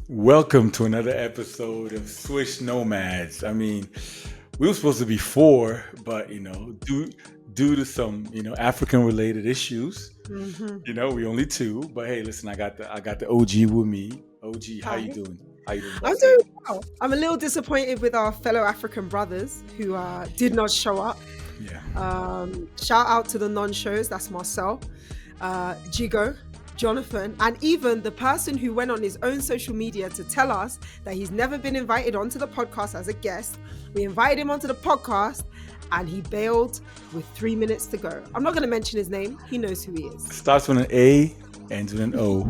Welcome to another episode of Swish Nomads. I mean, we were supposed to be four, but due to some African related issues, Hmm. we only two. But hey, listen, I got the OG with me. OG, how you Hi. doing? How you doing, I'm boss doing lady? well. I'm a little disappointed with our fellow African brothers who did not show up. Yeah. Shout out to the non-shows. That's Marcel, Jigo, Jonathan, and even the person who went on his own social media to tell us that he's never been invited onto the podcast as a guest. We invited him onto the podcast and he bailed with 3 minutes to go. I'm not going to mention his name. He knows who he is. Starts with an A, ends with an O.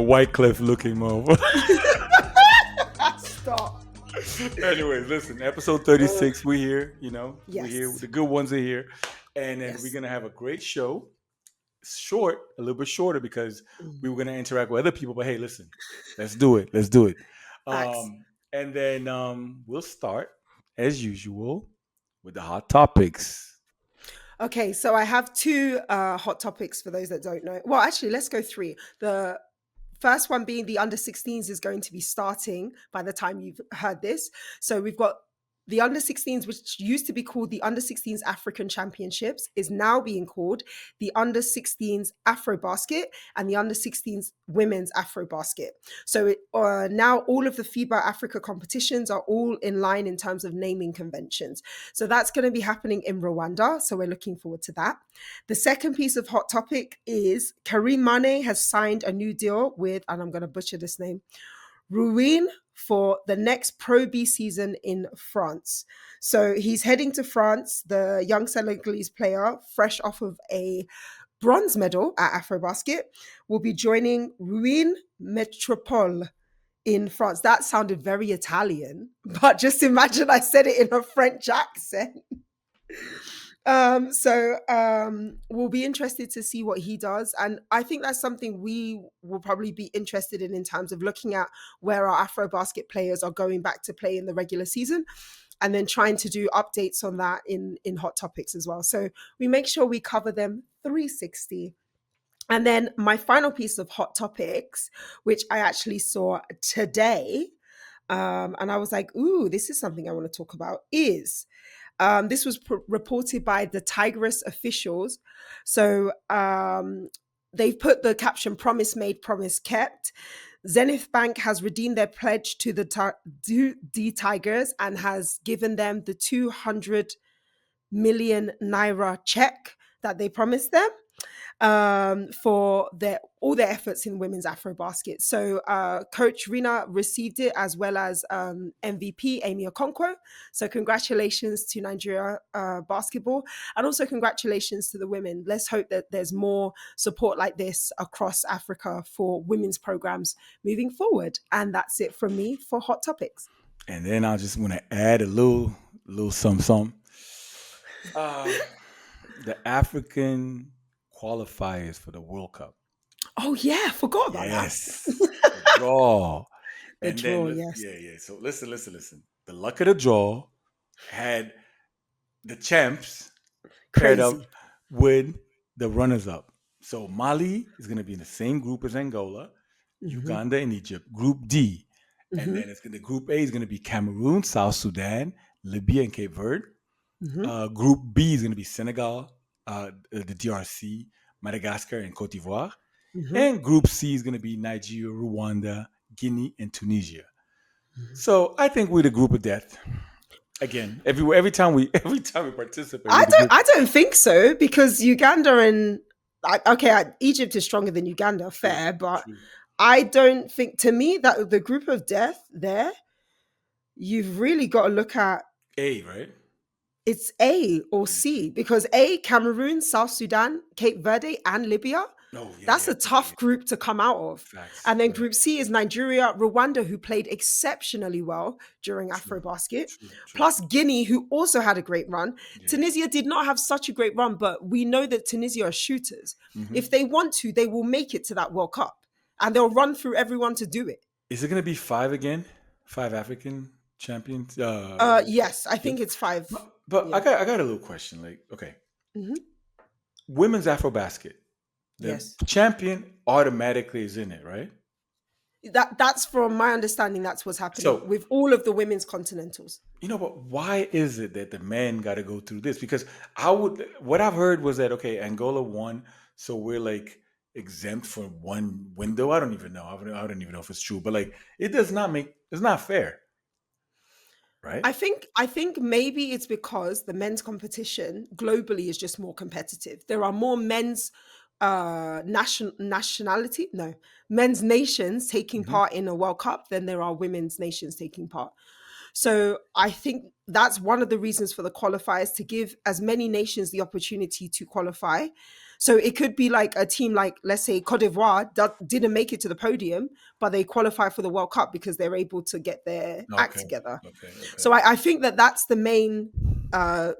White Cliff looking mother. Stop. Anyways, listen, episode 36, we here, we're here. Yes. The good ones are here. And then Yes. we're going to have a great show. Short, a little bit shorter because we were going to interact with other people. But hey, listen, let's do it. Let's do it. Facts. And then we'll start, as usual, with the hot topics. Okay, so I have two hot topics for those that don't know. Well, actually, let's go three. The first one being the under 16s is going to be starting by the time you've heard this. So we've got the under 16s, which used to be called the under 16s African Championships, is now being called the under 16s AfroBasket and the under 16s Women's AfroBasket. So now all of the FIBA Africa competitions are all in line in terms of naming conventions. So that's going to be happening in Rwanda. So we're looking forward to that. The second piece of hot topic is Karim Mane has signed a new deal with, and I'm going to butcher this name, Rouen for the next Pro B season in France. So he's heading to France, the young Senegalese player, fresh off of a bronze medal at AfroBasket, will be joining Rouen Metropole in France. That sounded very Italian, but just imagine I said it in a French accent. We'll be interested to see what he does. And I think that's something we will probably be interested in terms of looking at where our AfroBasket players are going back to play in the regular season and then trying to do updates on that in Hot Topics as well. So we make sure we cover them 360. And then my final piece of Hot Topics, which I actually saw today, and I was like, ooh, this is something I want to talk about, is this was reported by the Tigress officials. So they've put the caption "Promise made, promise kept." Zenith Bank has redeemed their pledge to the Tigers and has given them the 200 million naira check that they promised them for all their efforts in women's AfroBasket. So Coach Rina received it as well as MVP Amy Okonkwo. So congratulations to Nigeria basketball and also congratulations to the women. Let's hope that there's more support like this across Africa for women's programs moving forward. And that's it from me for Hot Topics. And then I just want to add a little some. The African qualifiers for the World Cup. Oh yeah, forgot about Yes. that. The draw. The And draw, then yes. yeah. So listen. The luck of the draw had the champs paired up Crazy. with the runners up. So Mali is going to be in the same group as Angola, Mhm. Uganda, and Egypt. Group D. And Mhm. then the group A is going to be Cameroon, South Sudan, Libya, and Cape Verde. Mhm. Group B is going to be Senegal, the DRC, Madagascar, and Cote d'Ivoire. Mhm. And Group C is going to be Nigeria, Rwanda, Guinea, and Tunisia. Mhm. So I think we're the group of death. Again, every time we participate, I don't think so because Uganda and Egypt is stronger than Uganda, fair, but True. I don't think, to me, that the group of death there, you've really got to look at A, right? it's A or C because A, Cameroon, South Sudan, Cape Verde, and Libya. Oh, yeah, That's yeah, a tough yeah. group to come out of. Facts. And then Right. Group C is Nigeria, Rwanda, who played exceptionally well during AfroBasket, True. plus Guinea, who also had a great run. Yeah. Tunisia did not have such a great run, but we know that Tunisia are shooters. Mhm. If they want to, they will make it to that World Cup and they'll run through everyone to do it. Is it going to be 5 again? 5 African champions? Yes, I think it's 5. But Yeah. I got a little question. Like, okay, Mhm. women's AfroBasket. The Yes. champion automatically is in it, right? That's from my understanding, that's what's happening So with all of the women's continentals. but why is it that the men got to go through this? Because what I've heard was that okay, Angola won, so we're like exempt from one window. I don't even know. I don't even know if it's true, but like it does not make it's not fair, right? I think maybe it's because the men's competition globally is just more competitive. There are more men's nationality no men's nations taking Hmm. part in a World Cup than there are women's nations taking part. So I think that's one of the reasons for the qualifiers, to give as many nations the opportunity to qualify. So it could be like a team like, let's say, Cote d'Ivoire didn't make it to the podium, but they qualify for the World Cup because they're able to get their act Okay, together. okay, okay. So I think that that's the main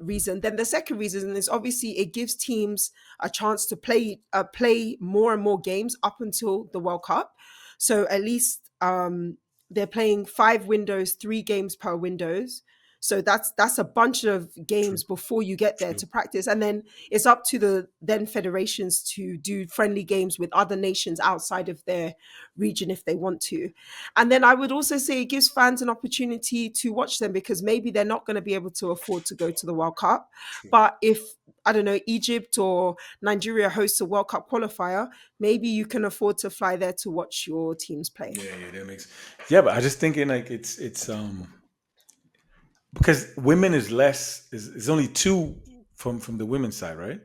reason. Then the second reason is obviously it gives teams a chance to play more and more games up until the World Cup. So at least they're playing 5 windows, 3 games per windows. So that's a bunch of True, games before you get there true. to practice, and then it's up to the then federations to do friendly games with other nations outside of their region if they want to. And then I would also say it gives fans an opportunity to watch them, because maybe they're not going to be able to afford to go to the World Cup. True. But if, I don't know, Egypt or Nigeria hosts a World Cup qualifier, maybe you can afford to fly there to watch your teams play. Yeah, yeah, that makes. Yeah, but I just thinking like it's because women is less is only two from the women's side, right?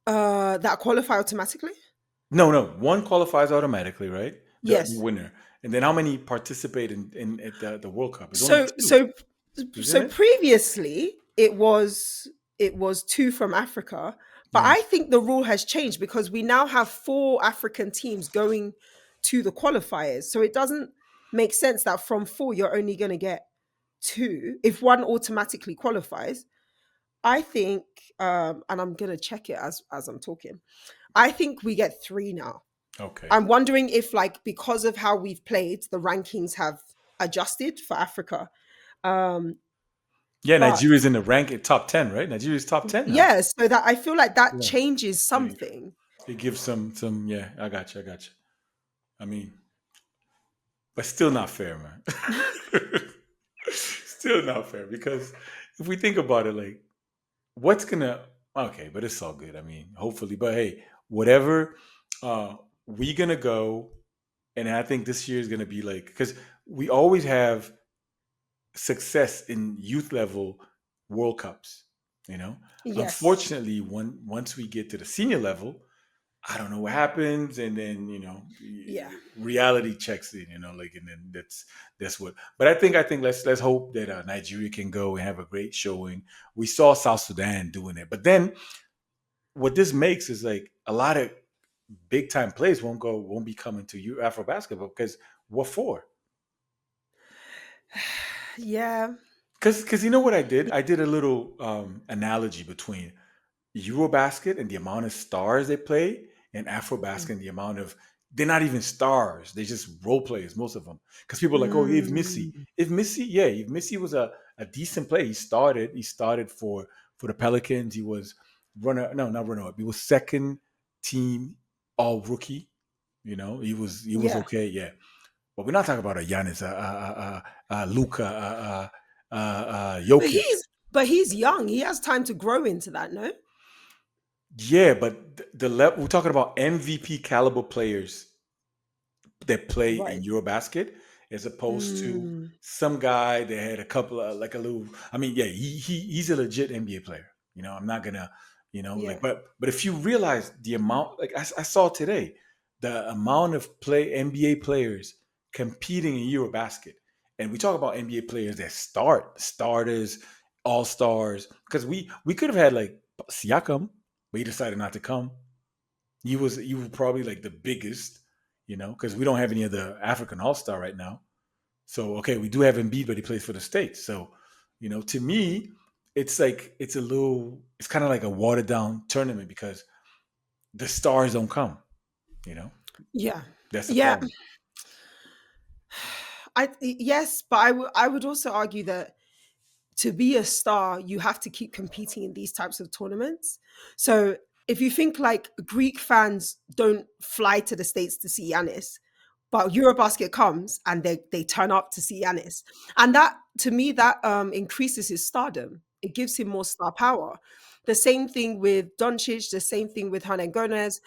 That qualify automatically? No, no, one qualifies automatically, right? The Yes. winner, and then how many participate in at the World Cup? It's only So two, so isn't so it? previously it was 2 from Africa, but Yeah. I think the rule has changed because we now have 4 African teams going to the qualifiers. So it doesn't make sense that from 4 you're only going to get 2 if one automatically qualifies. I think, and I'm going to check it as I'm talking. I think we get 3 now. Okay. I'm wondering if, like, because of how we've played, the rankings have adjusted for Africa. Um, Yeah, but Nigeria's in the rank top 10, right? Nigeria's top 10 now. yeah, so that I feel like that Yeah. changes Yeah. something. It gives some. Yeah, I got you. I got you. I mean, but still not fair, man. Still not fair because if we think about it, like what's gonna okay, but it's all good. I mean, hopefully, but hey, whatever. We gonna go, and I think this year is gonna be like because we always have success in youth level World Cups. You know, Yes. unfortunately, once we get to the senior level, I don't know what happens, and then Yeah. reality checks in. Like and then that's what. But I think let's hope that Nigeria can go and have a great showing. We saw South Sudan doing it, but then what this makes is like a lot of big time players won't be coming to you Afro basketball because what for? Yeah. Because you know what I did? I did a little analogy between Eurobasket and the amount of stars they play, and Mm. AfroBasket and the amount of they're not even stars; they just role players, most of them. Because people are like, oh, Mm. If Missy was a decent player, he started for the Pelicans. He was runner, no, not runner up. He was second team All Rookie. He was Yeah. okay, yeah. But we're not talking about a Giannis, Luca, But Jokic. he's young. He has time to grow into that, no? Yeah, but the level we're talking about MVP caliber players that play in Right. Eurobasket as opposed to Mm. some guy that had a couple of like a little. I mean, yeah, he's a legit NBA player. I'm not gonna, like, Yeah. but if you realize the amount, like I saw today, the amount of play NBA players competing in Eurobasket, and we talk about NBA players that starters, all stars, because we could have had like Siakam, but he decided not to come. You were probably like the biggest, because we don't have any other African All Star right now. So okay, we do have Embiid, but he plays for the States. So, to me, it's like it's kind of like a watered down tournament because the stars don't come. You know, Yeah. that's the Yeah. problem. Yes, but I would also argue that to be a star, you have to keep competing in these types of tournaments. So if you think like Greek fans don't fly to the States to see Yanis, but Eurobasket comes and they turn up to see Yanis. And that to me, that increases his stardom. It gives him more star power. The same thing with Doncic, the same thing with Hernan Gomez.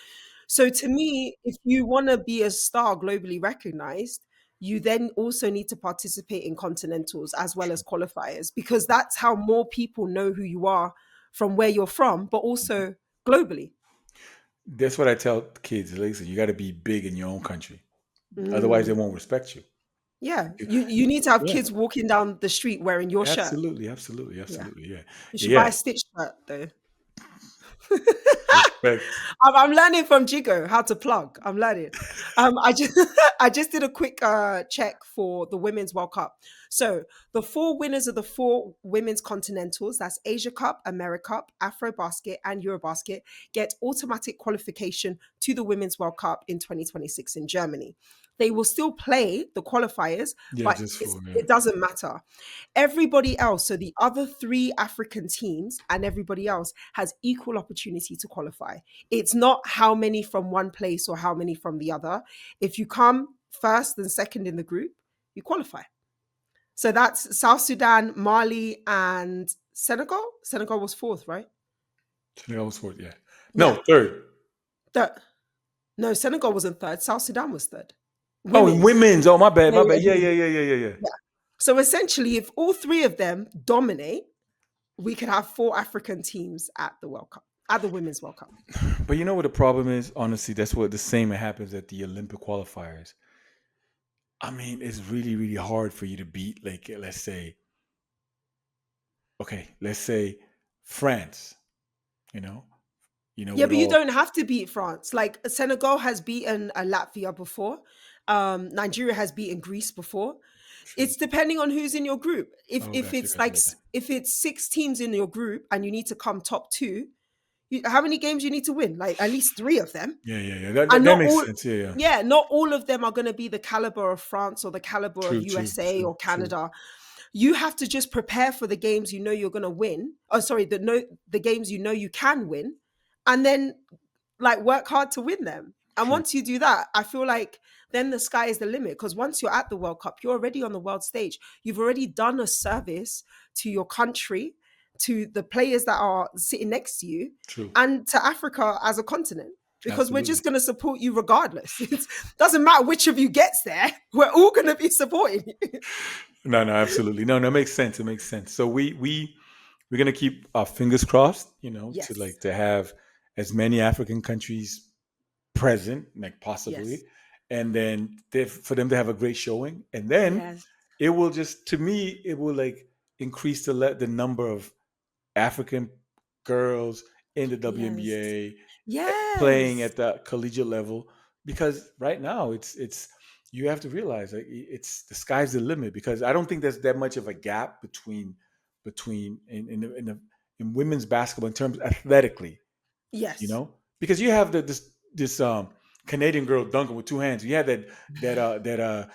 So to me, if you want to be a star globally recognized, you then also need to participate in continentals as well as qualifiers, because that's how more people know who you are from where you're from, but also globally. That's what I tell kids. Listen, you got to be big in your own country. Otherwise, they Mm. won't respect you. Yeah, you need to have Yeah, kids walking down the street wearing your shirt. absolutely, absolutely, Yeah, absolutely. Yeah, you should buy yeah. a Stitch shirt though. Respect. I'm learning from Jigo how to plug. I'm learning. I just I just did a quick check for the Women's World Cup. So the four winners of the four women's continentals, that's Asia Cup, America Cup, AfroBasket, and Eurobasket, get automatic qualification to the Women's World Cup in 2026 in Germany. They will still play the qualifiers, Yeah, but just for it doesn't matter. Everybody else, so the other three African teams and everybody else has equal opportunity to qualify. It's not how many from one place or how many from the other. If you come first and second in the group, you qualify. So that's South Sudan, Mali, and Senegal. Senegal was fourth, right? Senegal was fourth. Yeah. Yeah. No, third. Third. No, Senegal wasn't third. South Sudan was third. Oh, and Women's. women's. Oh, my bad, Yeah, my yeah, bad. Yeah, yeah, women's. yeah, yeah, yeah, yeah. Yeah. So essentially, if all three of them dominate, we could have four African teams at the World Cup, at the Women's World Cup. But you know what the problem is? Honestly, that's what the same happens at the Olympic qualifiers. I mean, it's really, really hard for you to beat, like, let's say, okay, let's say France. You know, Yeah, with but you all don't have to beat France. Like Senegal has beaten Latvia before. Nigeria has beaten Greece before. true. It's depending on who's in your group. If Oh, if gotcha, it's gotcha, like gotcha. if it's six teams in your group and you need to come top two, how many games you need to win? Like at least three of them. Yeah, yeah, yeah. That, And that, that not makes all, sense. Yeah, yeah. yeah, not all of them are going to be the caliber of France or the caliber of True, true, USA true, or true. Canada. You have to just prepare for the games you know you're going to win. Oh, sorry, the games you know you can win, and then like work hard to win them. And True. once you do that, I feel like then the sky is the limit, because once you're at the World Cup, you're already on the world stage. You've already done a service to your country, to the players that are sitting next to you, True. and to Africa as a continent. Because we're Absolutely. just going to support you regardless. It doesn't matter which of you gets there. We're all going to be supporting you. No, no, absolutely. No, no, it makes sense. It makes sense. So we're gonna keep our fingers crossed, to Yes. like to have as many African countries present, like possibly, Yes. and then for them to have a great showing, and then Yes. it will just to me it will like increase the number of African girls in the Yes. WNBA playing Yes. at the collegiate level, because right now it's you have to realize like it's the sky's the limit, because I don't think there's that much of a gap between in women's basketball in terms athletically, Yes. because you have this Canadian girl dunking with two hands. You had that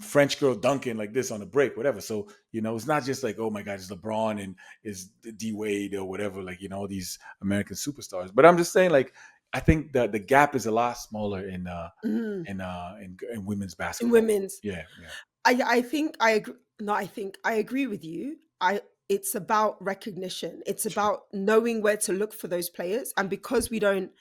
French girl dunking like this on the break, whatever. So it's not just like, oh my God, it's LeBron and is D Wade or whatever, like all these American superstars. But I'm just saying, like, I think that the gap is a lot smaller Mhm. in women's In basketball. women's. Yeah, yeah, I think I agree. No, I think I agree with you. It's about recognition. It's true. about knowing where to look for those players, and because we don't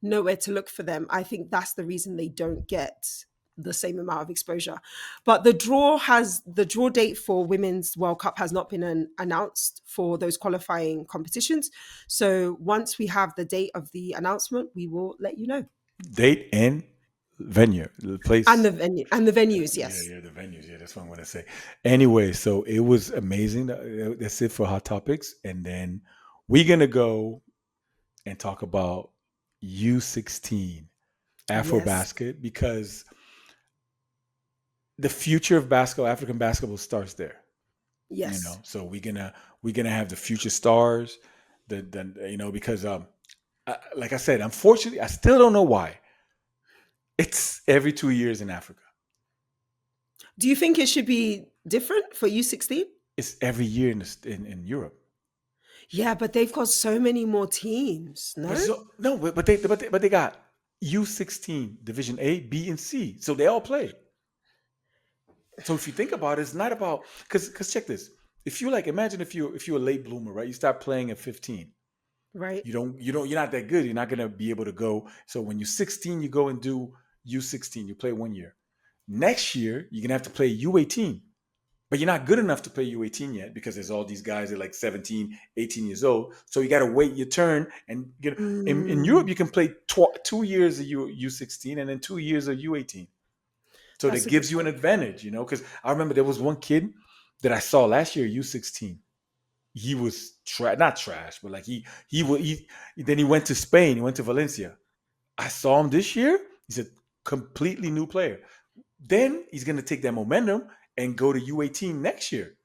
know where to look for them, I think that's the reason they don't get the same amount of exposure. But the draw date for Women's World Cup has not been announced for those qualifying competitions. So once we have the date of the announcement, we will let you know. Date and venue, the And place. the venues, Yeah, yes. yeah, the venues. Yeah, that's what I'm gonna say. Anyway, so it was amazing. That's it for hot topics, and then we're gonna go and talk about U16 Yes. AfroBasket, because the future of basketball, African basketball, starts there. Yes. So we're gonna have the future stars, because like I said, unfortunately, I still don't know why it's every 2 years in Africa. Do you think it should be different for U16? It's every year in Europe. Yeah, but they've got so many more teams, But no? so no, but they got U16 Division A, B, and C, so they all play. So if you think about it, it's not about because check this. If you like, imagine if you're a late bloomer, right? You start playing at 15. Right? You're not that good. You're not gonna be able to go. So when you're 16, you go and do U16. You play 1 year. Next year, you're gonna have to play U18. But you're not good enough to play U18 yet because there's all these guys that are like 17, 18 years old. So you got to wait your turn. And get in Europe, Mm, you can play 2 years of U16 and then 2 years of U18. So that's that a good gives you an point. advantage, because I remember there was one kid that I saw last year, U16. He was not trash, but like he then he went to Spain, he went to Valencia. I saw him this year. He's a completely new player. Then he's gonna take that momentum and go to U18 next year,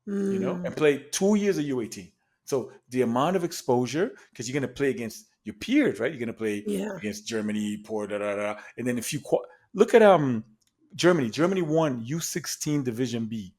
Mm, and play 2 years of U18. So the amount of exposure, because you're going to play against your peers, right? You're going to play yeah, against Germany, poor, da, da, da. And then if you look at Germany, Germany won U16 Division B,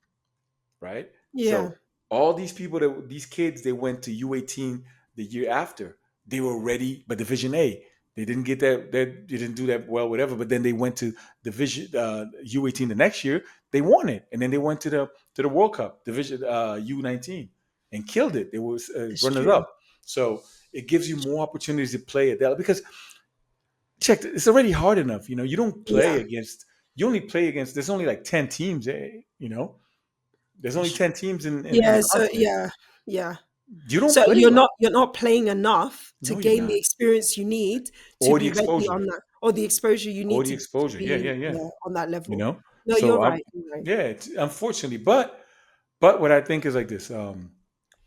right? yeah, So all these people these kids, they went to U18 the year after. They were ready, but Division A. They didn't get that they didn't do that well, whatever. But then they went to Division U18 the next year. They won it, and then they went to the World Cup Division U19 and killed it. They was it's runners true. up. So it gives you more opportunities to play at that because check it's already hard enough. You don't play Yeah, against. You only play against. There's only like 10 teams. There's only it's 10 teams in the yeah, so continent. yeah, yeah. You don't So play you're well. not playing enough to No, you're gain the not. experience you need to Or the be ready exposure. on that, or the exposure you Or need the to exposure. Yeah, yeah, be, yeah. yeah, on that You level. know? No, So you're I'm right. You're right. yeah, unfortunately. But what I think is like this.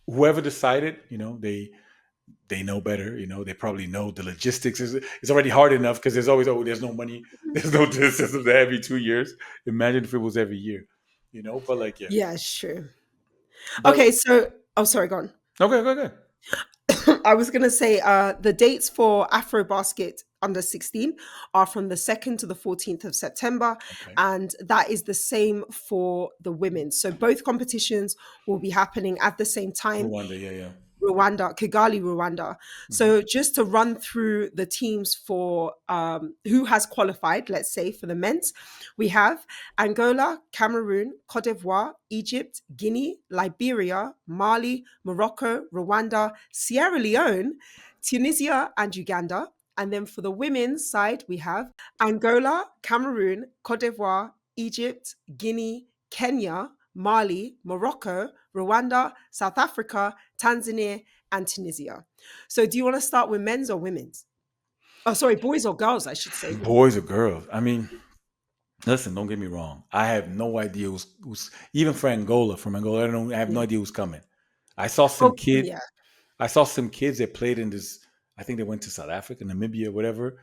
Whoever decided, they know better. They probably know the logistics is it's already hard enough because there's always there's no money, there's no systems every 2 years. Imagine if it was every year, but like yeah. Yeah, it's true. But Okay, so oh, sorry, go on. okay, okay, I was going to say the dates for AfroBasket under 16 are from the 2nd to the 14th of September, okay. and that is the same for the women. So both competitions will be happening at the same time. Rwanda, yeah, yeah. Rwanda, Kigali, Rwanda. Hmm. So just to run through the teams for who has qualified, let's say for the men's, we have Angola, Cameroon, Cote d'Ivoire, Egypt, Guinea, Liberia, Mali, Morocco, Rwanda, Sierra Leone, Tunisia, and Uganda. And then for the women's side, we have Angola, Cameroon, Cote d'Ivoire, Egypt, Guinea, Kenya, Mali, Morocco, Rwanda, South Africa, Tanzania, and Tunisia. So, do you want to start with men's or women's? Oh, sorry, boys or girls, I should say. Boys or girls? I mean, listen, don't get me wrong. I have no idea who's even for Angola. From Angola, I don't. I have no Yeah. idea who's coming. I saw some Oh, kid. yeah. I saw some kids that played in this. I think they went to South Africa, Namibia, whatever.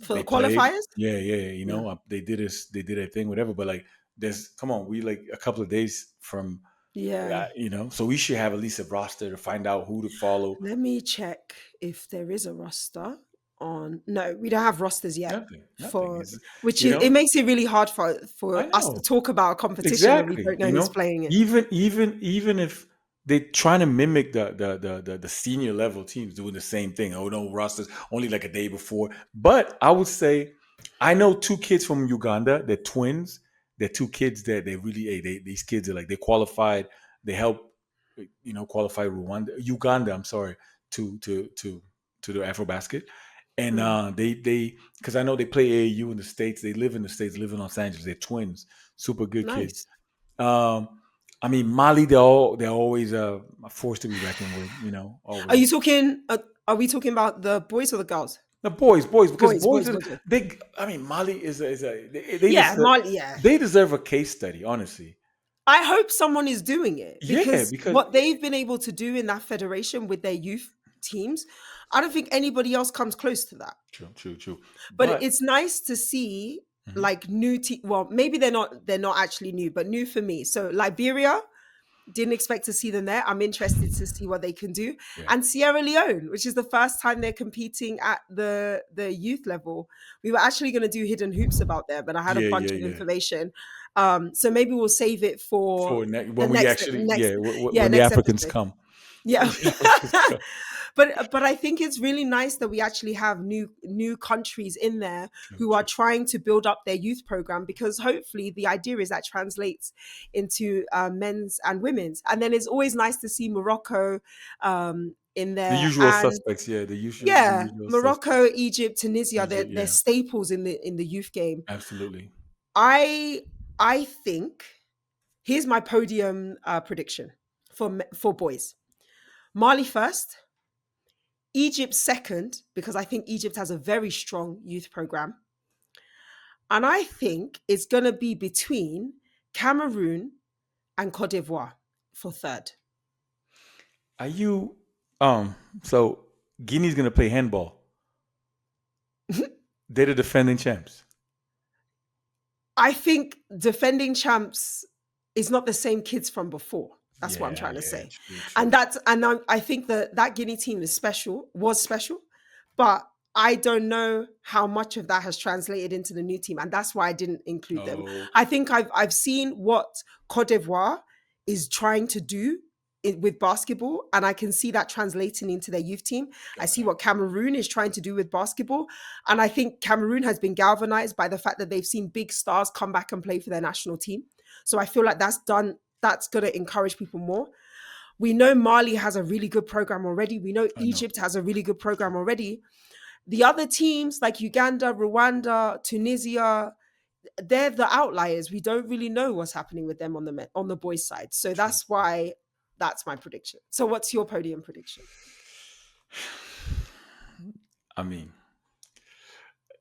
For the They played. qualifiers? Yeah, yeah. Yeah. They did this. They did a thing, whatever. But like, there's come on. We like a couple of days from. Yeah. So we should have at least a roster to find out who to follow. Let me check if there is a roster on. No, we don't have rosters yet Nothing. Nothing. for Is which you is it know. makes it really hard I for us to know. talk about a competition when we Exactly. don't know who's playing it. Even if they trying to mimic the senior level teams doing the same thing. Oh no, rosters only like a day before. But I would say I know two kids from Uganda. They're twins. They're two kids that they really these kids are like they qualified. They help qualify Uganda. I'm sorry to the AfroBasket. And Mm, they because I know they play AAU in the States. They live in the States, live in Los Angeles. They're twins, super good kids. nice. Um, I mean, Mali, they're always a force to be reckoned with. Are you Always talking? Are we talking about the boys or the girls? the boys because Boys, boys boys, are boys. Boys. they. I mean, Mali is a they Yeah, deserve Mali. Yeah, they deserve a case study, honestly. I hope someone is doing it Yeah, because because what they've been able to do in that federation with their youth teams, I don't think anybody else comes close to that. true, true, true. But But it's nice to see mhm, like new well, maybe they're not actually new, but new for me. So Liberia, didn't expect to see them there. I'm interested to see what they can do. yeah, And Sierra Leone, which is the first time they're competing at the youth level. We were actually going to do hidden hoops about there, but I had a yeah, bunch yeah, of yeah. information. So maybe we'll save it for For the when we next actually next yeah yeah when the next Africans episode. come. Yeah. Yeah, let's go. But I think it's really nice that we actually have new countries in there True, who are true. trying to build up their youth program, because hopefully the idea is that translates into men's and women's. And then it's always nice to see Morocco in The there. usual And suspects, yeah, the yeah, usual suspects. Morocco, Egypt, Tunisia, they're, Egypt, they're yeah, staples in the youth game. absolutely. I I think here's my podium prediction for boys. Mali first, Egypt second, because I think Egypt has a very strong youth program. And I think it's going to be between Cameroon and Cote d'Ivoire for third. Are you so Guinea's gonna play handball. They're the defending champs. I think defending champs is not the same kids from before. That's what I'm Yeah, trying to yeah, say. true, And true. I think that Guinea team is special, was special, but I don't know how much of that has translated into the new team, and that's why I didn't include them. Oh, I think I've seen what Cote d'Ivoire is trying to do with basketball, and I can see that translating into their youth team. I see okay. what Cameroon is trying to do with basketball, and I think Cameroon has been galvanized by the fact that they've seen big stars come back and play for their national team. So I feel like that's going to encourage people more. We know Mali has a really good program already. We know I know. Egypt has a really good program already. The other teams like Uganda, Rwanda, Tunisia, they're the outliers. We don't really know what's happening with them on the boys' side. So True. that's why that's my prediction. So what's your podium prediction? I mean,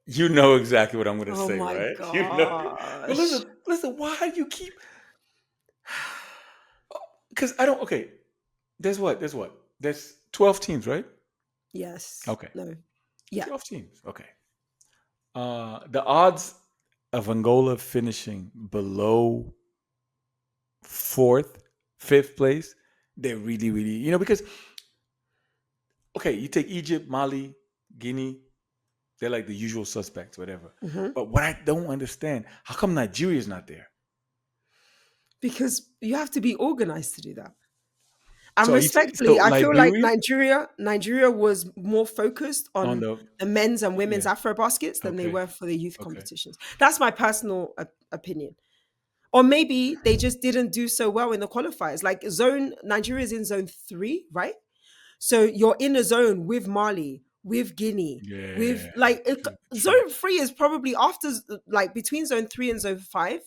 you know exactly what I'm gonna Oh say, my right? You know. But gosh. listen. Why do you keep? Because I don't. Okay, there's what? There's what? There's 12 teams, right? Yes. Okay, No. Yeah. 12 teams. Okay. The odds of Angola finishing below fourth, fifth place, they're really, really, because okay, you take Egypt, Mali, Guinea, they're like the usual suspects, whatever. Mhm. But what I don't understand, how come Nigeria's not there? Because you have to be organized to do that. And So so respectfully, I feel like Liberia Nigeria was more focused on on the the men's and women's yeah, Afro baskets than they okay, were for the youth okay, competitions. That's my personal opinion. Or maybe they just didn't do so well in the qualifiers. Like zone Nigeria is in zone 3, right? So you're in a zone with Mali, with Guinea, with yeah, like true, true, zone 3 is probably after, like between zone 3 and zone 5.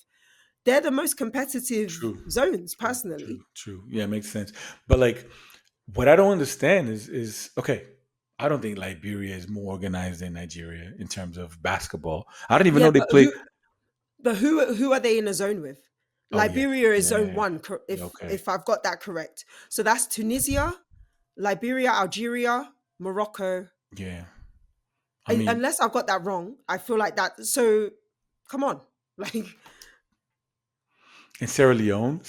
They're the most competitive true, zones true, personally. true, true. Yeah, makes sense. But like, what I don't understand is okay. I don't think Liberia is more organized than Nigeria in terms of basketball. I don't even Yeah, know they play. but who are they in a zone with? Oh yeah, Liberia is zone yeah, 1, yeah, okay, if I've got that correct. So that's Tunisia, Liberia, Algeria, Morocco. yeah. I mean, Unless I've got that wrong, I feel like that. So come on, like in Sierra Leone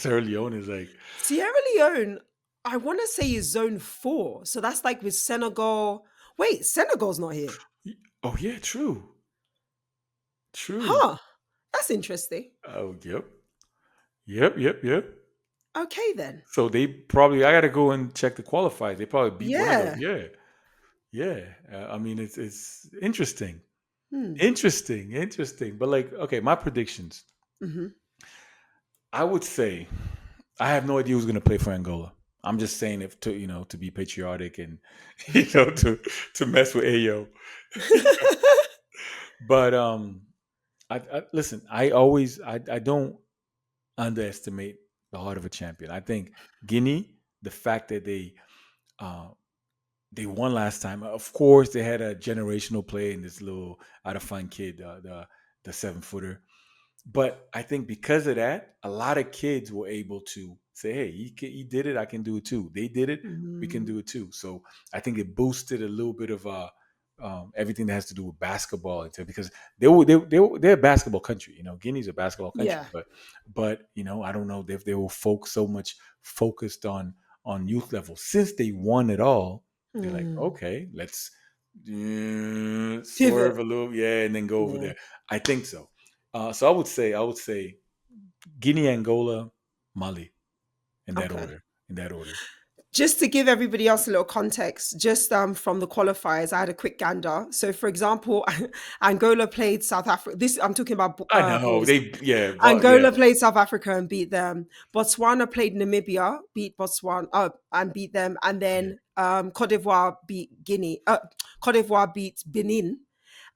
is like, Sierra Leone. I want to say is zone 4. So that's like with Senegal. Wait, Senegal's not here, oh yeah, true, true. huh? That's interesting. Oh yep, yep, yep, yep. Okay then. So they probably I got to go and check the qualifiers. They probably beat one of those. Yeah. Yeah, yeah. I mean, it's interesting, Hmm. interesting. But like, okay, my predictions. Hmm. I would say I have no idea who's going to play for Angola. I'm just saying if to to be patriotic and to mess with Ayo. But I listen. I don't underestimate the heart of a champion. I think Guinea, the fact that uh, they won last time. Of course, they had a generational play in this little out of fun kid, the 7 footer. But I think because of that, a lot of kids were able to say, "Hey, he did it. I can do it too. They did it. We can Hmm. do it too." So I think it boosted a little bit of everything that has to do with basketball because they're a basketball country. Guinea's a basketball country, Yeah. but I don't know if they were so much focused on youth level since they won it all. They're like, Hmm. okay, let's Pivot. swerve a little, yeah, and then go over Yeah. there. I think so. So I would say Guinea, Angola, Mali in that Okay. order. In that order. Just to give everybody else a little context, just from the qualifiers, I had a quick gander. So, for example, Angola played South Africa. This I'm talking about I know boys. they, yeah, but yeah, Angola played South Africa and beat them. Botswana played Namibia, beat Botswana and beat them, and yeah. then Cote d'Ivoire beat Guinea. Cote d'Ivoire beat Benin,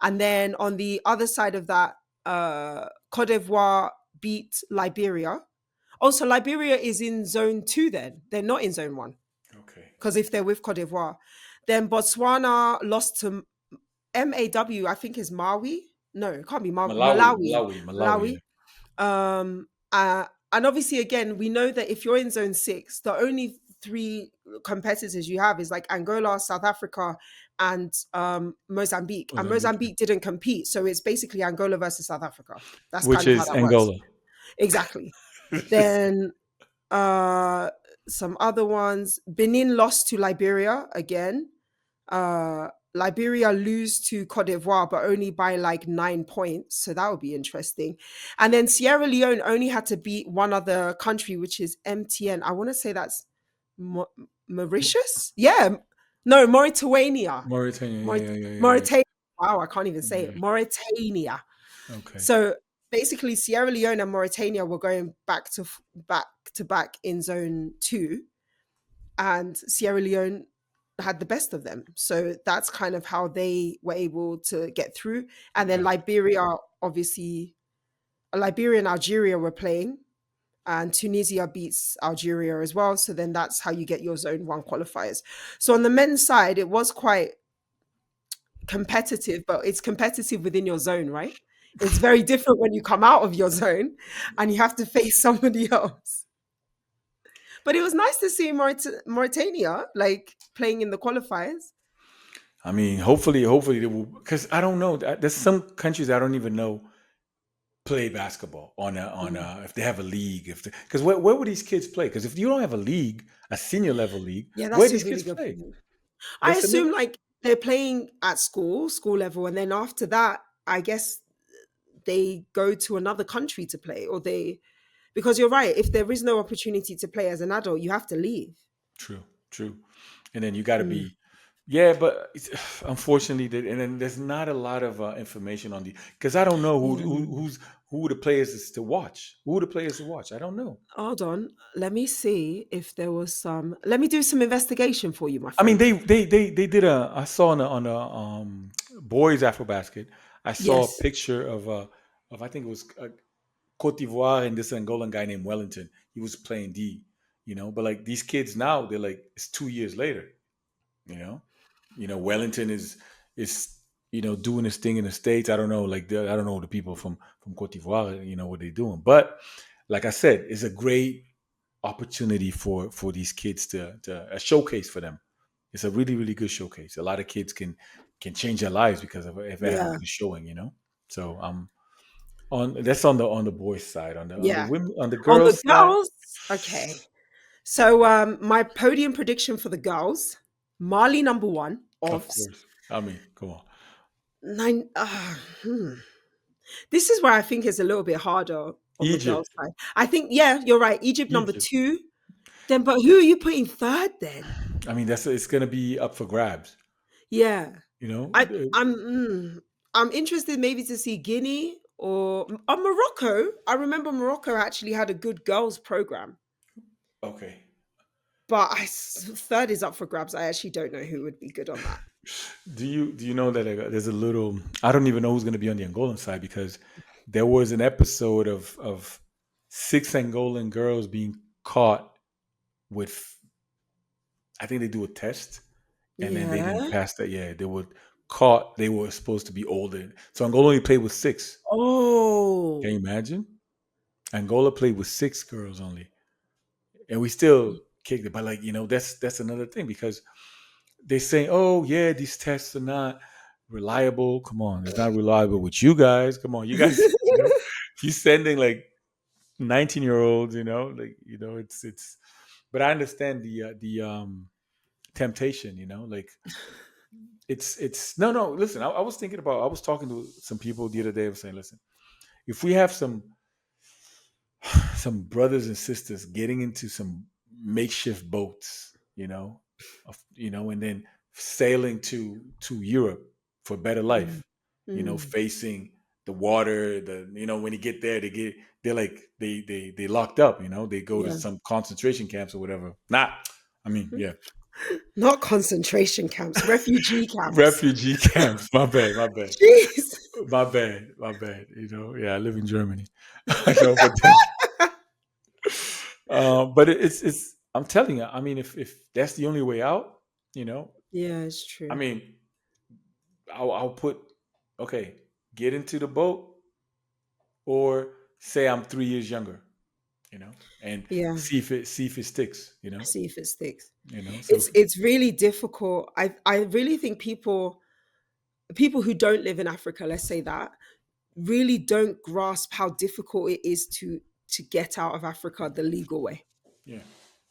and then on the other side of that, Cote d'Ivoire beat Liberia. Also, Liberia is in zone two. Then they're not in zone one Okay. because if they're with Cote d'Ivoire, then Botswana lost to MAW. I think is Maui. No, it can't be Malawi, Malawi. Malawi, Malawi. Malawi. Yeah. And obviously, again, we know that if you're in zone six, the only three competitors you have is like Angola, South Africa, and Mozambique. And Mozambique, yeah. Mozambique didn't compete. So it's basically Angola versus South Africa. That's Which kind of how is that works. Angola. Exactly. Then uh some other ones. Benin lost to Liberia again. Liberia lose to Cote d'Ivoire, but only by like 9 points. So that would be interesting. And then Sierra Leone only had to beat one other country, which is MTN. I want to say that's Mo- Mauritius. Yeah, no, Mauritania. Mauritania, yeah, yeah, yeah, yeah, Mauritania. Wow, I can't even say yeah. it. Yeah. Mauritania. Okay. So basically, Sierra Leone and Mauritania were going back to back in zone two, and Sierra Leone had the best of them. So that's kind of how they were able to get through. And then Gotcha. Liberia, obviously, Liberia and Algeria were playing, and Tunisia beats Algeria as well. So then that's how you get your zone one qualifiers. So on the men's side, it was quite competitive, but it's competitive within your zone, right? It's very different when you come out of your zone and you have to face somebody else. But it was nice to see Mauritania like playing in the qualifiers. I mean, hopefully they will, because I don't know. There's some countries I don't even know play basketball Mm. if they have a league. If because where would these kids play? Because if you don't have a league, a senior level league, Yeah, where that's a these really kids good play? point. I That's another. assume like they're playing at school level, and then after that, I guess they go to another country to play, or they because you're right. If there is no opportunity to play as an adult, you have to leave. True, true. And then you got to Mm. be, yeah, but unfortunately, and then there's not a lot of information on the, because I don't know Yeah. who the players is to watch. Who the players to watch? I don't know. Hold on. Let me see if there was some. Let me do some investigation for you, my I mean, friend. they did a. I saw on a boys AfroBasket. I saw a Yes. picture of I think it was Cote d'Ivoire and this Angolan guy named Wellington. He was playing D, but like these kids now, they're like it's 2 years later. You know, Wellington is doing his thing in the states. I don't know, like I don't know the people from Cote d'Ivoire, what they're doing. But like I said, it's a great opportunity for these kids to a showcase for them. It's a really really good showcase. A lot of kids can change their lives because of if they have a Yeah. good showing. So on that's on the boys side. On the Yeah. women, on the On the girls side, girls, okay. So my podium prediction for the girls: Mali number one, of OVS. course. I mean, come on, Nine. This is where I think it's a little bit harder on the girls' Egypt, side. I think, yeah, you're right. Egypt number Egypt. two. Then, but who are you putting third then? I mean, it's going to be up for grabs. Yeah, You know, I, I'm, mm, I'm interested maybe to see Guinea or Morocco. I remember Morocco actually had a good girls program, okay. but third is up for grabs. I actually don't know who would be good on that. Do you know that there's a little? I don't even know who's going to be on the Angolan side because there was an episode of six Angolan girls being caught with. I think they do a test and then they didn't Yeah. pass that. Yeah, they were caught. They were supposed to be older. So Angola only played with six. Can you Oh. imagine? Angola played with six girls only, and we still kicked it. But like that's another thing because they say, "Oh yeah, these tests are not reliable." Come on, it's not reliable with you guys. Come on, you guys. He's sending like 19-year-olds. It's. But I understand the temptation. Like it's no. Listen, I was thinking about. I was talking to some people the other day. I was saying, listen, if we have some brothers and sisters getting into some makeshift boats. you know, and then sailing to Europe for better Mm. life, Mm. facing the water. When you get there, they're like they locked up. They go to Yeah. some concentration camps or whatever. Not, I mean, yeah, Not concentration camps, refugee camps. refugee camps. My bad, my bad, Jeez. my bad, my bad. Yeah, I live in Germany. I know, but then, but it's. I'm telling you. I mean, if that's the only way out, you know, Yeah, it's I true. mean, I'll put, okay, get into the boat, or say I'm 3 years younger, and Yeah. see if it sticks, See if it sticks. so It's really difficult. I really think people who don't live in Africa, let's say that, really don't grasp how difficult it is to get out of Africa the legal way. yeah,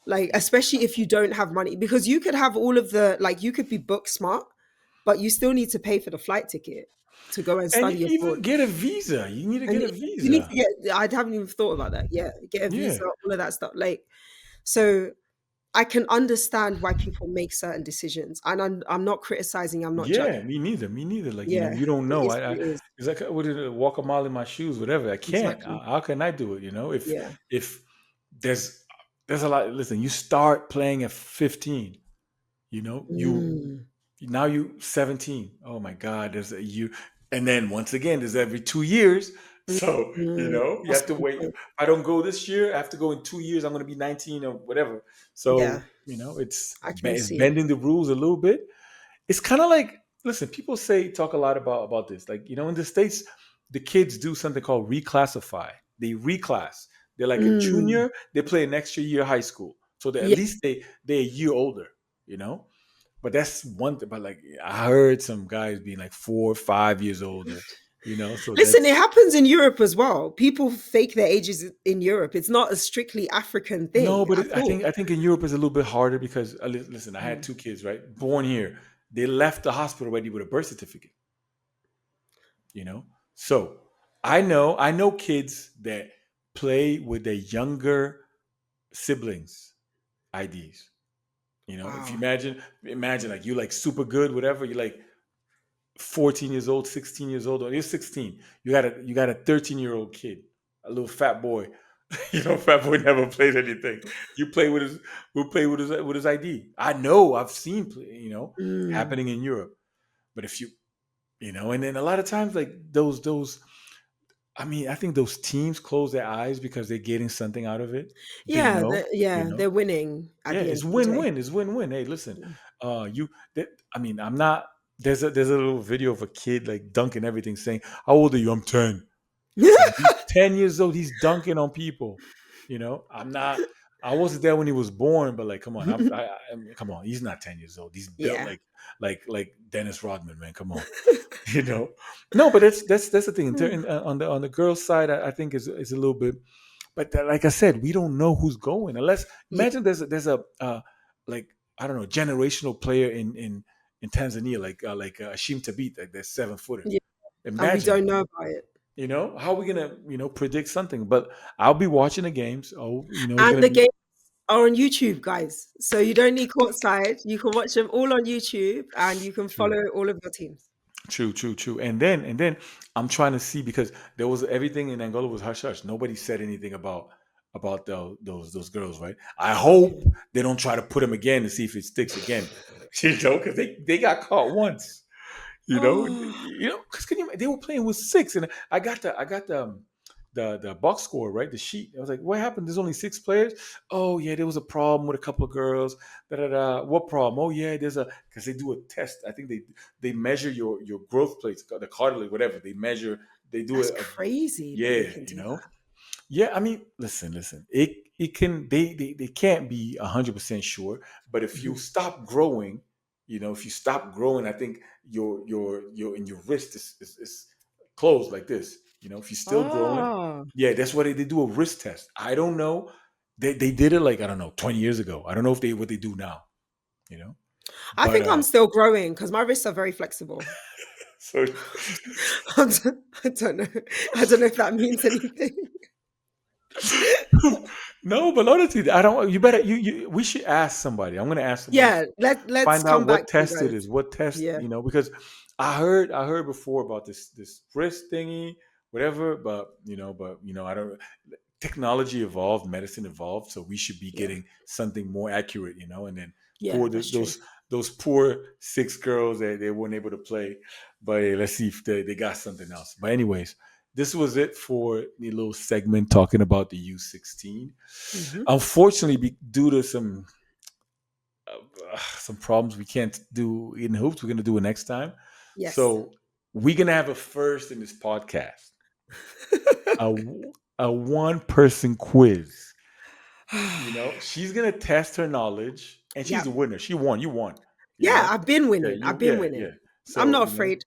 Like, yeah. especially if you don't have money, because you could have all of the, like, you could be book smart, but you still need to pay for the flight ticket to go and And study abroad. even get a visa. You need to And get a you need to visa. get, I haven't even thought about that. Yeah, get a Yeah, visa, all of that stuff. Like, so I can understand why people make certain decisions, and I'm not criticizing. I'm not judging. yeah. Me neither. Me neither. Like, Yeah, you don't it know. is I what it is. it's like, what did it, walk a mile in my shoes, whatever. I can't. Exactly. How can I do it? Yeah. If there's a lot. Listen, you start playing at 15. You Mm. now you 17. Oh my God, there's a you, and then once again, there's every 2 years. So Mm. you That's have a to good wait. If point. I don't go this year, I have to go in 2 years. I'm going to be 19 or whatever. Yeah, So I can it's see. bending the rules a little bit. It's kind of like, listen, people talk a lot about this. Like, in the States, the kids do something called reclassify. They reclass. They're like a Mm. junior. They play an extra year of high school, so that at Yeah. least they're a year older. You know, but that's one thing. But like, I heard some guys being like 4 or 5 years older. So Listen, it that's happens in Europe as well. People fake their ages in Europe. It's not a strictly African no. thing But at I all. think in Europe is a little bit harder because, listen, I had Mm. 2 kids, right, born here. They left the hospital already with a birth certificate. you know so I know kids that play with their younger siblings IDs. If you Wow. imagine like, you like super good, whatever, you're like 14 years old, 16 years old, or you're 16, you got a 13-year-old kid, a little fat boy. Fat boy never played anything. You play with his Will play with his ID. I know, I've seen Mm. happening in Europe. But if and then a lot of times, like, those I mean, I think those teams close their eyes because they're getting something out of it. They Yeah, know, you know. they're winning at Yeah, the end it's of the day. win-win. It's win-win. Hey, listen, you. I mean, I'm not. There's a little video of a kid like dunking everything, saying, "How old are you?" I'm 10. He's 10 years old. He's dunking on people. I'm not. I wasn't there when he was born, but like, come on, come on. He's not 10 years old. He's built Yeah. like Dennis Rodman, man. Come on. you know no, but that's the thing. On the girls side, I think is a little bit, but like I said, we don't know who's going, unless, Yeah. imagine there's a like, I don't know, generational player in Tanzania, like Ashim Tabit, like that 7 footer. Yeah. And we Imagine. don't know about it. How are we gonna predict something? But I'll be watching the games. Oh, it's And gonna the be games are on YouTube, guys. So you don't need courtside. You can watch them all on YouTube and you can true. follow all of your teams. True, true, true. And then I'm trying to see, because there was everything in Angola was hush hush. Nobody said anything about those girls, right? I hope Yeah. they don't try to put them again to see if it sticks again. Because they got caught once. Oh, Because they were playing with six, and I got the box score, right, the sheet. I was like, what happened? There's only six players. Oh yeah, there was a problem with a couple of girls. Da da da. What problem? Oh yeah, because they do a test. I think they measure your growth plates, the cartilage, whatever. They do that's it. crazy that they Yeah, can do that. yeah. I mean, listen. It can they can't be 100% sure, but if you Mhm. stop growing, if you stop growing, I think your in your wrist is closed like this. If you're still growing, Oh, yeah, that's why they do a wrist test. I don't know. They did it, like, I don't know, 20 years ago. I don't know if they what they do now. You know, I but think I'm still growing because my wrists are very flexible. so I don't know. I don't know if that means anything. No, but honestly, I don't. You better. We should ask somebody. I'm gonna ask somebody. Yeah, let's Find come out back what to you test it guys. is. What test, Yeah, because I heard before about this wrist thingy, whatever. But I don't. Technology evolved, medicine evolved, so we should be yeah, getting something more accurate, and then yeah. poor That's true. those poor six girls that they weren't able to play. But hey, let's see if they got something else. But anyways, this was it for the little segment talking about the U16. Hmm. Unfortunately, due to some problems we can't do in hoops, we're gonna do it next time. Yes. So we're gonna have a first in this podcast, a a one person quiz. She's gonna test her knowledge, and she's Yeah, the winner. She won. You won. You yeah. know. I've been Yeah. winning. I've You. been Yeah. Yeah. winning. I'm So not afraid.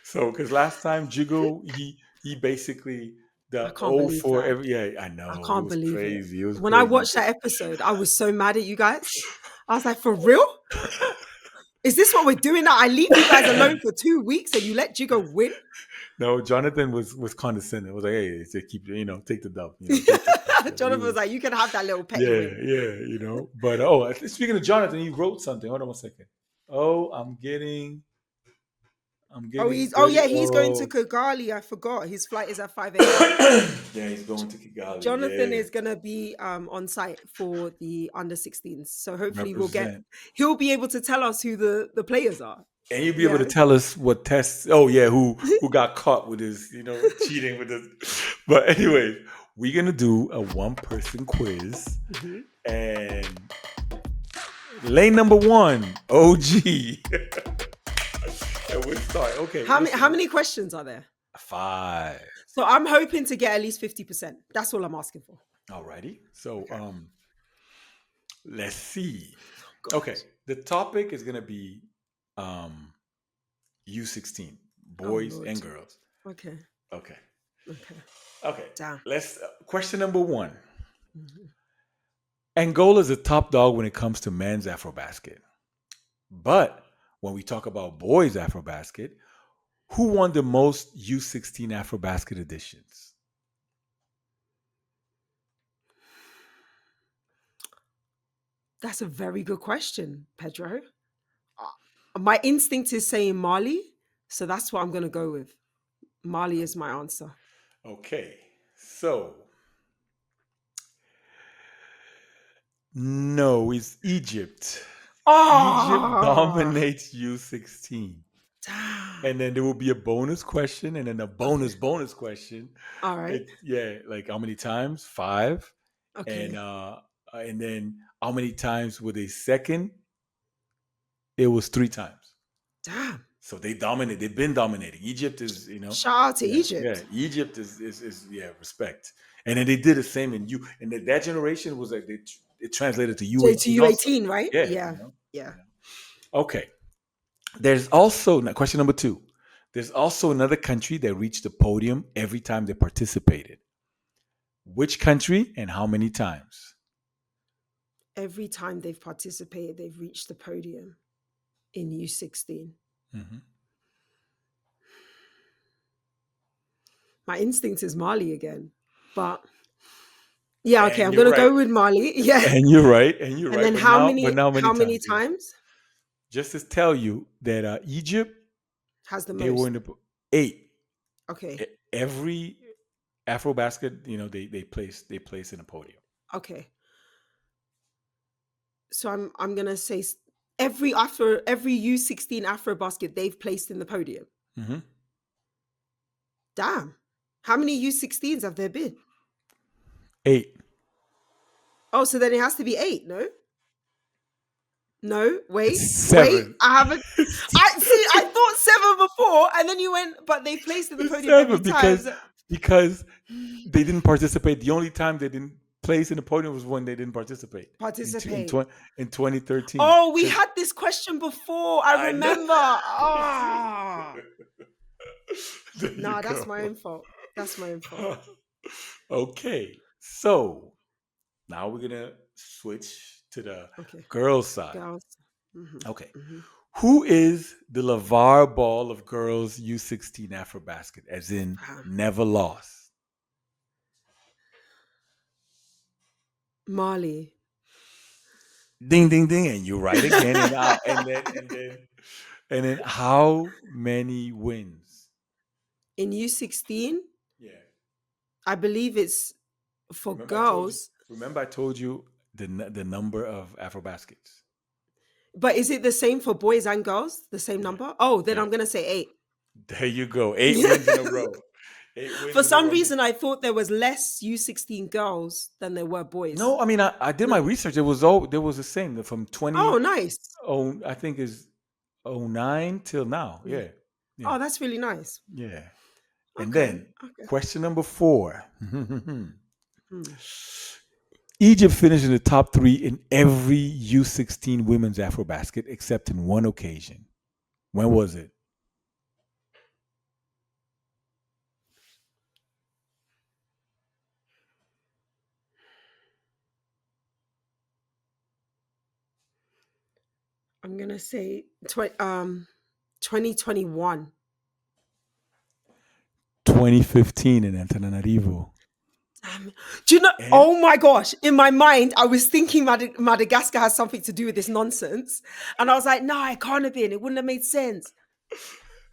so because last time Jigo he basically I the can't O believe for that. every, yeah, I I know it can't was believe it. crazy. It was When I crazy. watched that episode, I was so mad at you guys. I was like, for real? Is this what we're doing now? I leave you guys alone for 2 weeks and you let Jigo win? No, Jonathan was condescending. It was like, hey, say take the dub, take the stuff. Yeah, he Jonathan was was, like, you can have that little petty yeah, win. yeah, But oh, speaking of Jonathan, he wrote something. Hold on one second. Oh, I'm Oh, getting yeah, good. he's going to Oh, Kigali. I forgot. His flight is at 5 a.m. yeah, he's going to Kigali. Jonathan Yeah, is gonna be on site for the under 16s. So hopefully represent. he'll be able to tell us who the players are. And you'll be able Yeah. to tell us what tests. Oh yeah, who got caught with his, cheating with his. But anyway, we're gonna do a one person quiz, Mhm. and lane number one, OG. And we'll start. Okay, How listen. many questions are there? Five. So I'm hoping to get at least 50%. That's all I'm asking for. Alrighty. So Okay. let's see. God. Okay, the topic is gonna be um U16, Oh boys Lord. and girls. Okay. Okay. Okay. Okay. Damn. Let's question number one. Mhm. Angola is a top dog when it comes to men's AfroBasket. But when we talk about boys AfroBasket, who won the most U16 AfroBasket editions? That's a very good question, Pedro. My instinct is saying Mali, so that's what I'm gonna go with. Mali is my answer. Okay. So, no, it's Egypt. Egypt Oh, dominates U16. damn. And then there will be a bonus question, and then a Okay. bonus question. All right. Yeah, like how many times? Five. And Okay. then how many times with a second? It was three times. Damn. So they dominate. They've been dominating. Egypt is, Shout out to yeah. Egypt. Egypt is yeah, respect. And then they did the same in you. And that generation was like it translated to So to U18 also. U18, right? Yeah, Yeah. Yeah. Okay. There's also question number two. There's also another country that reached the podium every time they participated. Which country and how many times? Every time they've participated, they've reached the podium in U16. Hmm. My instinct is Mali again. But yeah, okay, And I'm you're gonna right. go with Mali. Yeah. And you're right. And you're And right. then But now many how many times? Yeah. times Just to tell you that Egypt, has the they were most? in the eight. Okay. Every AfroBasket, they place in a podium. Okay. So I'm gonna say every U16 Afro basket they've placed in the podium. Hmm. Damn. How many U16s have there been? Eight. Oh, so then it has to be eight, no? No, It's wait. seven. I haven't. I see. I thought seven before, and then you went, but they placed in the It's podium every seven time. because they didn't participate. The only time they didn't place in the podium was when they didn't participate Participate. in 2013. Oh, we 'Cause had this question before. I I know. remember. Ah, There you nah, that's go. my own fault. That's my own fault. Okay, so now we're gonna switch to the Okay, girls' side. girls. Hmm. Okay, Hmm. who is the LeVar Ball of girls U16 AfroBasket? As in, Damn. never lost. Mali. Ding, ding, ding, and you're right again. And out, and then how many wins? In U16, Yeah. I believe it's for Remember I told you. girls. Remember I told you the number of Afro baskets. But is it the same for boys and girls? The same Yeah. number? Oh, then Yeah. I'm going to say 8. There you go. 8 wins in a row. 8 wins For in a some row. reason, I thought there was less U16 girls than there were boys. No, I mean I did my No. research. It was all there was the same from Oh, 20. nice. Oh, I think is 09 till now. Yeah. Yeah. Yeah. Oh, that's really nice. Yeah. And Okay. then Okay. question number 4. Hmm. Egypt finished in the top 3 in every U16 women's AfroBasket except in one occasion. When was it? I'm going to say 2021. 2015 in Antananarivo. Do you know? And Oh my gosh! In my mind, I was thinking Madagascar has something to do with this nonsense, and I was like, "No, it can't have been. It wouldn't have made sense.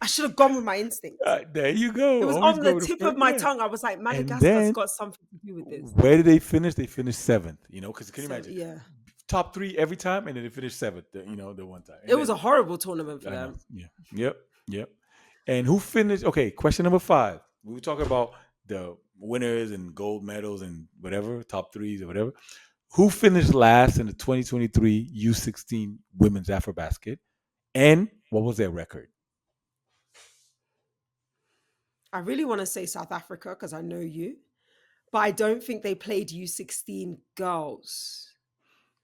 I should have gone with my instincts." there you It go. was Always on the go to tip of first. my Yeah. tongue. I was like, And "Madagascar's then got something to do with this." where did they finish? They finished 7th. Because can you So imagine? yeah, Top 3 every time, and then they finished 7th. The one time, it and was then a horrible tournament for I know. them. Yeah. Yep. Yep. And who finished? Okay. Question number 5. We were talking about the winners and gold medals and whatever, top threes or whatever. Who finished last in the 2023 U16 women's AfroBasket? And what was their record? I really want to say South Africa because I know you, but I don't think they played U16 girls.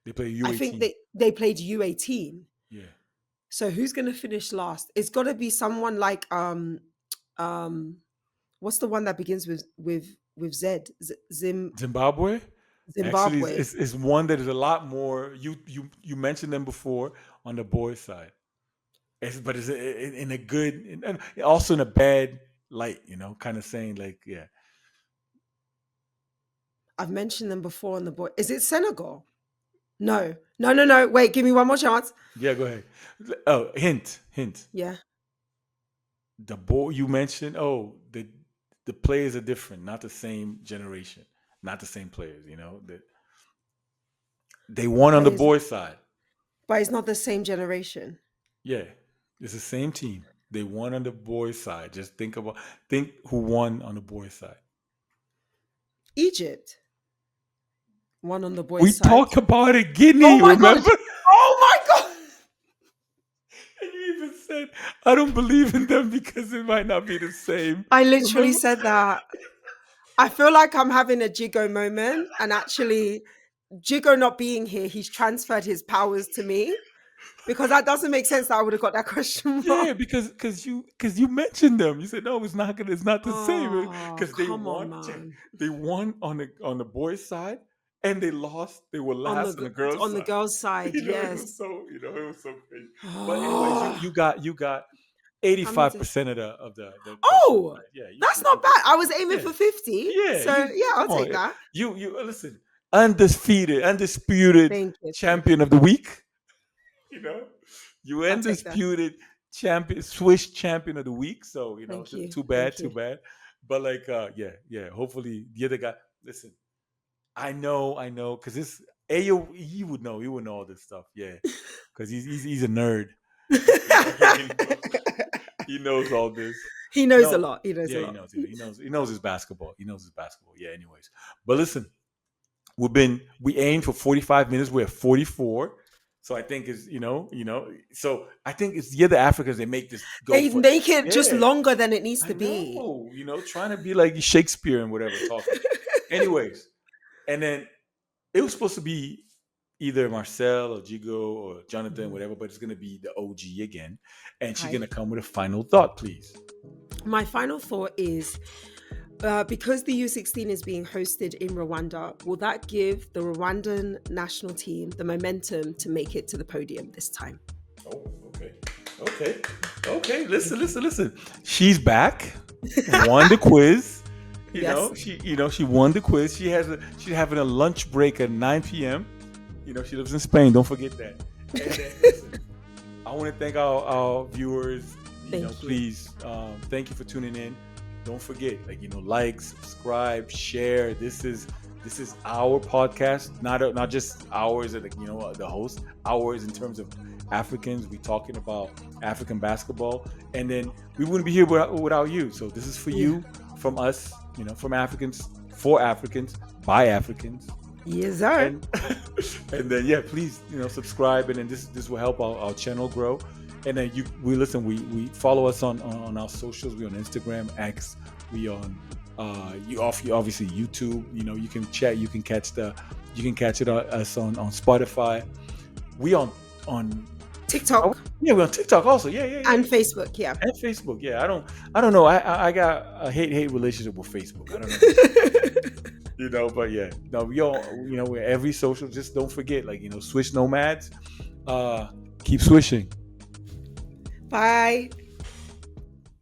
They played I think U18. they played U18. Yeah. So who's gonna finish last? It's got to be someone like um what's the one that begins with Z? Zimbabwe. Actually, Zimbabwe. is one that is a lot more. You mentioned them before on the boys' side, but it's in a good, and also in a bad light. Kind of saying like, yeah, I've mentioned them before on the boy. Is it Senegal? No, no, no, no. Wait, give me one more chance. yeah. Go ahead. Oh, hint. Yeah. The boy you mentioned. Oh, the players are different, not the same generation, not the same players. That they won on the Players, boys' side. but it's not the same generation. Yeah, it's the same team. They won on the boys' side. Just think who won on the boys' side. Egypt. One on the We boys' side. talked about it, Oh Guinea. my god. Remember? Oh my god. And you even said, "I don't believe in them because it might not be the same." I literally Remember? said that. I feel like I'm having a Jigo moment, and actually, Jigo not being here, he's transferred his powers to me because that doesn't make sense that I would have got that question wrong. Yeah, because you mentioned them. You said no, it's not the same Oh, because they come on, won. man. They won on the boys' side, and they lost. They were last on the girls' On the side. girls' side, It yes. was so it was so crazy. But anyways, you Oh, you got you got how many 85% of the question Oh, right. Yeah, you that's good. You not good. bad. I was aiming Yeah, for 50. yeah. So, yeah, I'll Come on. take that. You listen. Undisputed Thank you. Thank champion you. of the week. You know, you I'll take that. undisputed champion, Swish champion of the week. So Thank you. too bad, Thank too you. bad. But like, yeah. Hopefully, the other guy. Listen, I know, because this Ayo, he would know all this stuff. Yeah, because he's a nerd. He knows all this. He knows a No, lot. He knows a yeah, lot. he knows his basketball. He knows his basketball. Yeah. Anyways, but listen, we aimed for 45 minutes. We're at 44. So I think is so I think it's the other Africans they make this go They for. make it just Yeah, longer than it needs I to be. know. Trying to be like Shakespeare and whatever talking. Anyways, and then it was supposed to be either Marcel or Jigo or Jonathan, Mhm. whatever, but it's gonna be the OG again, and she's Hi. gonna come with a final thought, please. My final thought is because the U16 is being hosted in Rwanda, will that give the Rwandan national team the momentum to make it to the podium this time? Oh, okay. Listen. She's back. Won the quiz. Yes. She won the quiz. She's having a lunch break at 9 p.m. She lives in Spain. Don't forget that. And then listen, I want to thank our viewers. Thank you. Please, thank you for tuning in. Don't forget, like, subscribe, share. This is our podcast, not just ours, the host. Ours in terms of Africans. We talking about African basketball, and then we wouldn't be here without you. So this is for Yeah. you, from us, from Africans, for Africans, by Africans, Yes, sir. and and then yeah, please subscribe, and then this will help our channel grow. And then we follow us on our socials. We on Instagram, X. We on you obviously YouTube. You can chat. You can catch it us on Spotify. We on TikTok yeah, we're on TikTok also. Yeah, yeah, yeah. and Facebook. Yeah. And Facebook. Yeah, I don't know. I got a hate relationship with Facebook. I don't know. But yeah, no, we all we're every social. Just don't forget, Swish Nomads. Keep swishing. Bye.